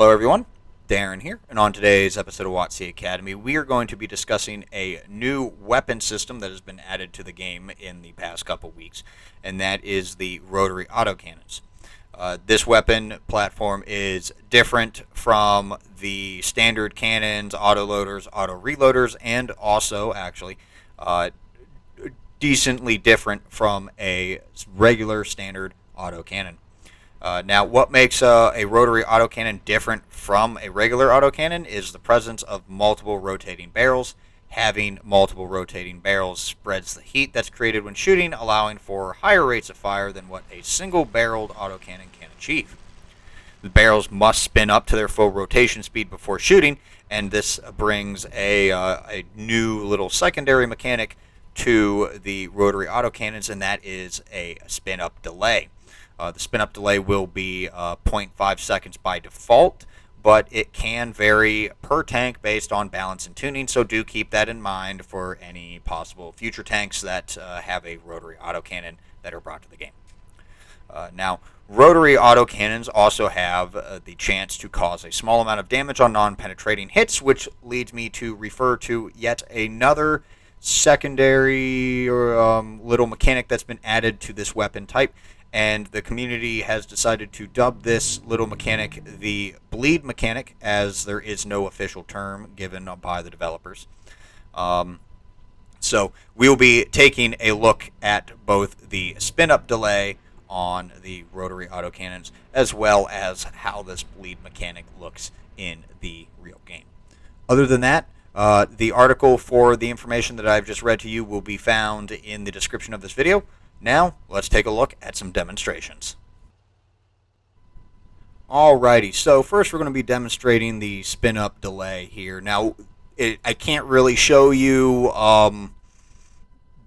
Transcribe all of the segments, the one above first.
Hello everyone, Darren here, and on today's episode of WoTC Academy, we are going to be discussing a new weapon system that has been added to the game in the past couple weeks, and that is the Rotary Autocannons. This weapon platform is different from the standard cannons, autoloaders, auto-reloaders, and also, actually, decently different from a regular standard autocannon. Now, what makes a rotary autocannon different from a regular autocannon is the presence of multiple rotating barrels. Having multiple rotating barrels spreads the heat that's created when shooting, allowing for higher rates of fire than what a single-barreled autocannon can achieve. The barrels must spin up to their full rotation speed before shooting, and this brings a new little secondary mechanic to the rotary autocannons, and that is a spin-up delay. The spin-up delay will be 0.5 seconds by default, but it can vary per tank based on balance and tuning, so do keep that in mind for any possible future tanks that have a rotary autocannon that are brought to the game. Now, rotary autocannons also have the chance to cause a small amount of damage on non-penetrating hits, which leads me to refer to yet another secondary or little mechanic that's been added to this weapon type. And the community has decided to dub this little mechanic the bleed mechanic, as there is no official term given by the developers. So we'll be taking a look at both the spin-up delay on the rotary autocannons, as well as how this bleed mechanic looks in the real game. Other than that, the article for the information that I've just read to you will be found in the description of this video. Now, let's take a look at some demonstrations. Alrighty, so first we're going to be demonstrating the spin-up delay here. Now, I can't really show you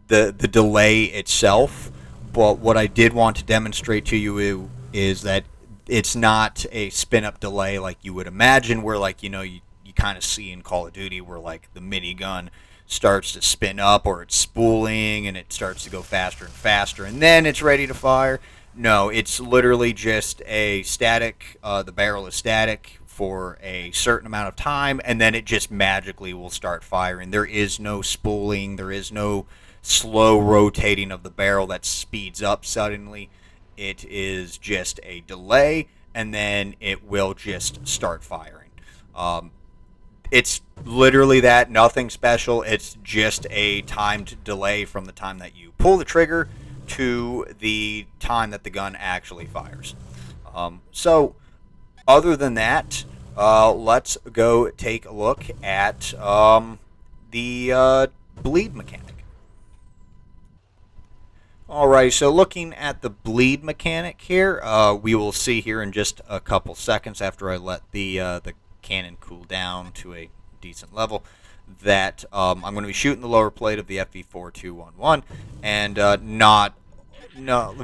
the delay itself, but what I did want to demonstrate to you is that it's not a spin-up delay like you would imagine, where, like, you kind of see in Call of Duty where, like, the minigun starts to spin up, or it's spooling and it starts to go faster and faster, and then it's ready to fire. No, it's literally just a static. The barrel is static for a certain amount of time, and then it just magically will start firing. There is no spooling. There is no slow rotating of the barrel that speeds up suddenly. It is just a delay, and then it will just start firing. It's literally that, nothing special. It's just a timed delay from the time that you pull the trigger to the time that the gun actually fires. So, other than that, let's go take a look at the bleed mechanic. Alright, so looking at the bleed mechanic here, we will see here in just a couple seconds after I let the cannon cool down to a decent level that I'm going to be shooting the lower plate of the FV4211, and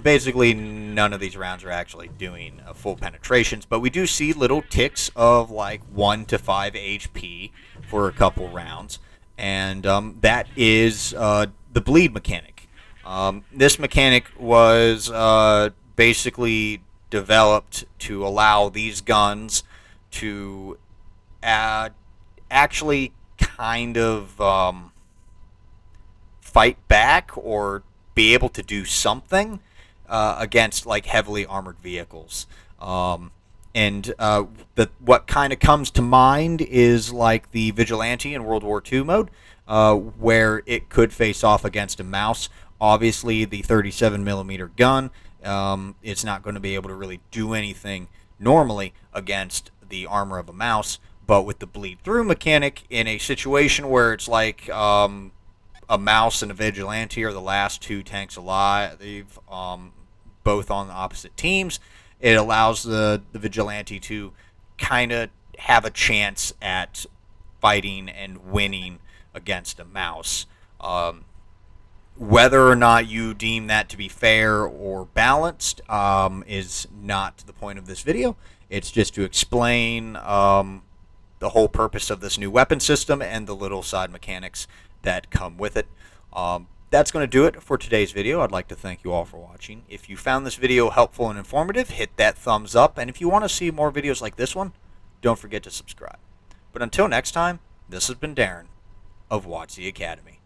basically none of these rounds are actually doing full penetrations, but we do see little ticks of like 1 to 5 HP for a couple rounds, and that is the bleed mechanic. This mechanic was basically developed to allow these guns to actually kind of fight back or be able to do something against like heavily armored vehicles. What kind of comes to mind is like the Vigilante in World War II mode, where it could face off against a mouse. Obviously, the 37mm gun, it's not going to be able to really do anything normally against the armor of a mouse. But with the bleed-through mechanic, in a situation where it's like a mouse and a Vigilante are the last two tanks alive, both on the opposite teams, it allows the Vigilante to kind of have a chance at fighting and winning against a mouse. Whether or not you deem that to be fair or balanced is not the point of this video. It's just to explain the whole purpose of this new weapon system and the little side mechanics that come with it. That's going to do it for today's video. I'd like to thank you all for watching. If you found this video helpful and informative, hit that thumbs up. And if you want to see more videos like this one, don't forget to subscribe. But until next time, this has been Darren of WoTC Academy.